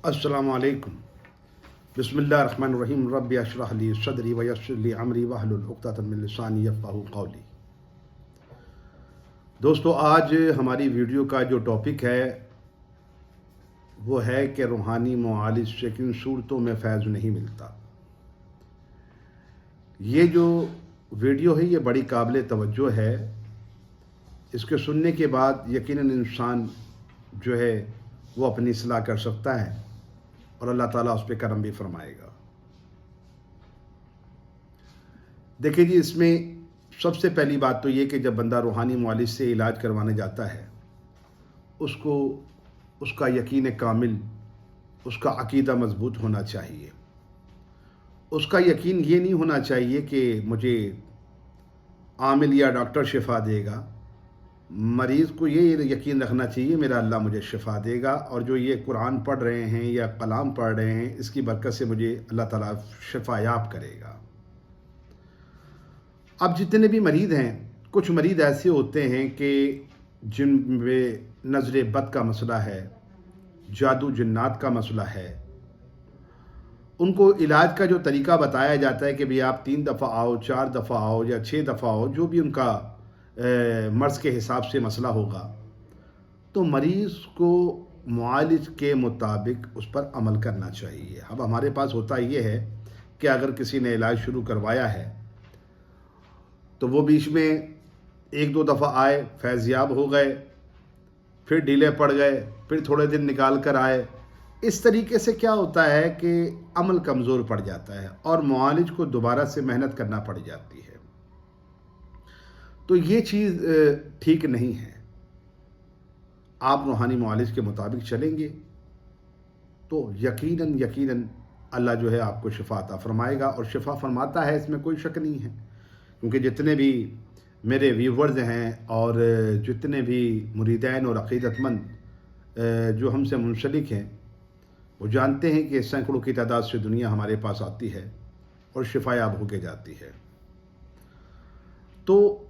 अस्सलामु अलैकुम। बिस्मिल्लाहिर्रहमानिर्रहीम। रब्बि अशरह ली सदरी व यस्सिर ली अमरी वहलुल उक़दतम मिन लिसानी यफ़क़हू क़ौली। दोस्तों, आज हमारी वीडियो का जो टॉपिक है वो है कि रूहानी मुआलिज से किन सूरतों में फैज़ नहीं मिलता। ये जो वीडियो है ये बड़ी काबिल तवज्जो है। इसके सुनने के बाद यकीनन इंसान जो है वो अपनी इस्लाह कर सकता है और अल्लाह ताला उस पर करम भी फरमाएगा। देखिए जी, इसमें सबसे पहली बात तो ये कि जब बंदा रूहानी मुआलिज से इलाज करवाने जाता है उसको उसका यकीन कामिल, उसका अकीदा मजबूत होना चाहिए। उसका यकीन ये नहीं होना चाहिए कि मुझे आमिल या डॉक्टर शिफा देगा। मरीज़ को ये यकीन रखना चाहिए मेरा अल्लाह मुझे शिफा देगा, और जो ये कुरान पढ़ रहे हैं या कलाम पढ़ रहे हैं इसकी बरकत से मुझे अल्लाह ताला शिफा याब करेगा। अब जितने भी मरीज़ हैं, कुछ मरीज़ ऐसे होते हैं कि जिनमें नज़र बद का मसला है, जादू जिन्नात का मसला है। उनको इलाज का जो तरीका बताया जाता है कि भाई आप 3 दफ़ा आओ, 4 दफ़ा आओ या 6 दफ़ा आओ, जो भी उनका मर्ज़ के हिसाब से मसला होगा, तो मरीज़ को मुआलिज के मुताबिक उस पर अमल करना चाहिए। अब हमारे पास होता ये है कि अगर किसी ने इलाज शुरू करवाया है तो वो बीच में 1-2 दफ़ा आए, फैज़याब हो गए, फिर ढीले पड़ गए, फिर थोड़े दिन निकाल कर आए। इस तरीके से क्या होता है कि अमल कमज़ोर पड़ जाता है और मुआलिज को दोबारा से मेहनत करना पड़ जाती है। तो ये चीज़ ठीक नहीं है। आप रूहानी मुआलिज के मुताबिक चलेंगे तो यकीनन अल्लाह जो है आपको शिफा अता फरमाएगा, और शिफा फरमाता है, इसमें कोई शक नहीं है। क्योंकि जितने भी मेरे व्यूवर्स हैं और जितने भी मुरीदैन और अक़ीदतमंद जो हमसे मुंसलिक हैं वो जानते हैं कि सैकड़ों की तादाद से दुनिया हमारे पास आती है और शिफायाब होके जाती है। तो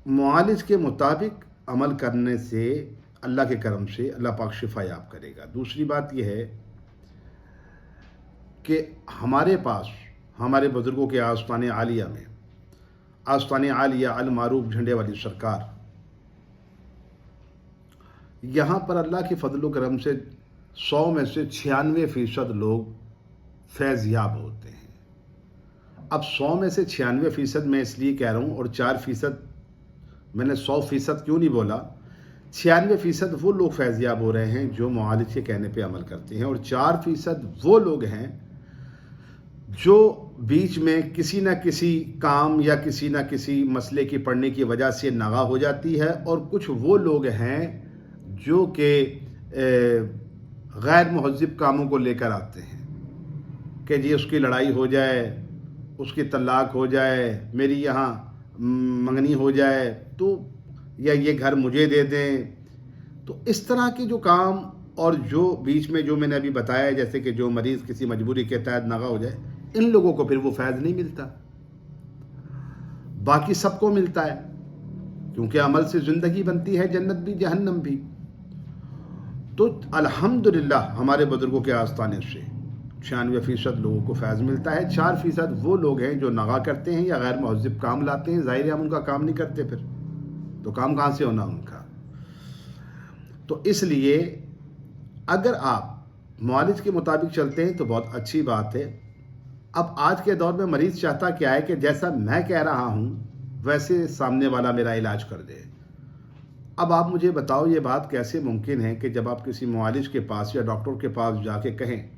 मुआलिज के मुताबिक अमल करने से अल्लाह के करम से अल्लाह पाक शिफायाब करेगा। दूसरी बात यह है कि हमारे पास हमारे बुज़ुर्गों के आस्ताने आलिया में, आस्ताने आलिया अल मारूफ झंडे वाली सरकार, यहाँ पर अल्लाह के फजल करम से 100 में से 96% लोग फैज़याब होते हैं। अब 100 में से 96% मैं इसलिए कह रहा हूँ, और 4% मैंने 100% क्यों नहीं बोला। 96% वो लोग फैज़याब हो रहे हैं जो मुआलिज के कहने पे अमल करते हैं, और 4% वो लोग हैं जो बीच में किसी न किसी काम या किसी न किसी मसले की पड़ने की वजह से नागा हो जाती है, और कुछ वो लोग हैं जो कि गैर मुहज़्ज़िब कामों को लेकर आते हैं कि जी उसकी लड़ाई हो जाए, उसकी तलाक हो जाए, मेरी यहाँ मंगनी हो जाए, तो या ये घर मुझे दे दें। तो इस तरह के जो काम, और जो बीच में जो मैंने अभी बताया, जैसे कि जो मरीज़ किसी मजबूरी के तहत नागा हो जाए, इन लोगों को फिर वो फैज़ नहीं मिलता, बाकी सबको मिलता है। क्योंकि अमल से ज़िंदगी बनती है, जन्नत भी जहन्नम भी। तो अल्हम्दुलिल्लाह हमारे बुजुर्गों के आस्ताने से 96% लोगों को फैज़ मिलता है। 4% वो लोग हैं जो नागा करते हैं या गैर मुहज़्ज़िब काम लाते हैं। ज़ाहिर है हम उनका काम नहीं करते, फिर तो काम कहाँ से होना उनका। तो इसलिए अगर आप मुआलिज के मुताबिक चलते हैं तो बहुत अच्छी बात है। अब आज के दौर में मरीज़ चाहता क्या है कि जैसा मैं कह रहा हूँ वैसे सामने वाला मेरा इलाज कर दे। अब आप मुझे बताओ ये बात कैसे मुमकिन है कि जब आप किसी मुआलिज के पास या डॉक्टर के पास जाके कहें,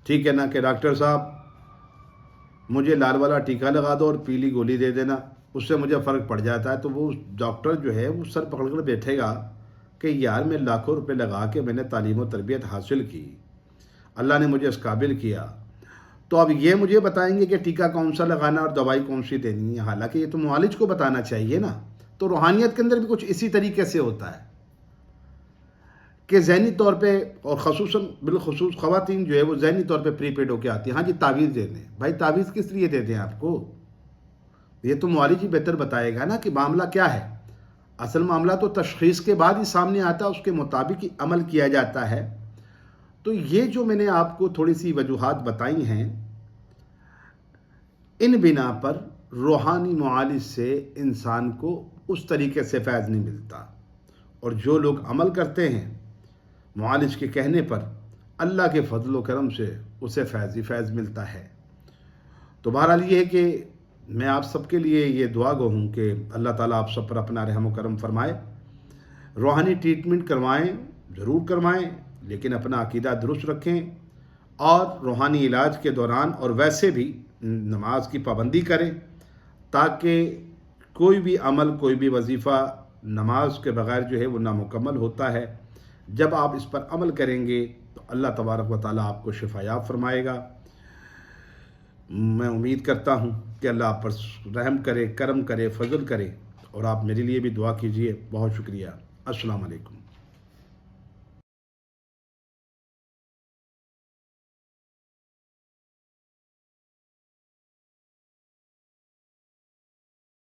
ठीक है ना, कि डॉक्टर साहब मुझे लाल वाला टीका लगा दो और पीली गोली दे देना, उससे मुझे फ़र्क पड़ जाता है, तो वो डॉक्टर जो है वो सर पकड़ कर बैठेगा कि यार मैं लाखों रुपए लगा के मैंने तालीम और तरबियत हासिल की, अल्लाह ने मुझे इस काबिल किया, तो अब ये मुझे बताएंगे कि टीका कौन सा लगाना और दवाई कौन सी देनी है। हालांकि ये तो मुआलिज को बताना चाहिए ना। तो रूहानियत के अंदर भी कुछ इसी तरीके से होता है कि ज़हनी तौर पे, और ख़ुसूसन बिलखुसूस ख़वातीन जो है वो ज़हनी तौर पे प्रीपेड होकर आती हैं। हाँ जी, तावीज़ दे दें। भाई तावीज़ किस लिए दे दें आपको? ये तो मुआलिज ही बेहतर बताएगा ना कि मामला क्या है। असल मामला तो तशख़ीस के बाद ही सामने आता है, उसके मुताबिक ही अमल किया जाता है। تو یہ جو میں نے آپ کو تھوڑی سی وجوہات بتائی ہیں، ان بنا پر روحانی معالج سے انسان کو اس طریقے سے فیض نہیں ملتا، اور جو لوگ عمل کرتے ہیں معالج کے کہنے پر، اللہ کے فضل و کرم سے اسے فیض ہی فیض ملتا ہے۔ تو بہرحال یہ ہے کہ میں آپ سب کے لیے یہ دعا گو ہوں کہ اللہ تعالیٰ آپ سب پر اپنا رحم و کرم فرمائے۔ روحانی ٹریٹمنٹ کروائیں، ضرور کروائیں، لیکن اپنا عقیدہ درست رکھیں، اور روحانی علاج کے دوران اور ویسے بھی نماز کی پابندی کریں، تاکہ کوئی بھی عمل، کوئی بھی وظیفہ نماز کے بغیر جو ہے وہ نامکمل ہوتا ہے۔ جب آپ اس پر عمل کریں گے تو اللہ تبارک و تعالیٰ آپ کو شفا یاب فرمائے گا۔ میں امید کرتا ہوں کہ اللہ آپ پر رحم کرے، کرم کرے، فضل کرے، اور آپ میرے لیے بھی دعا کیجیے۔ بہت شکریہ۔ السلام علیکم۔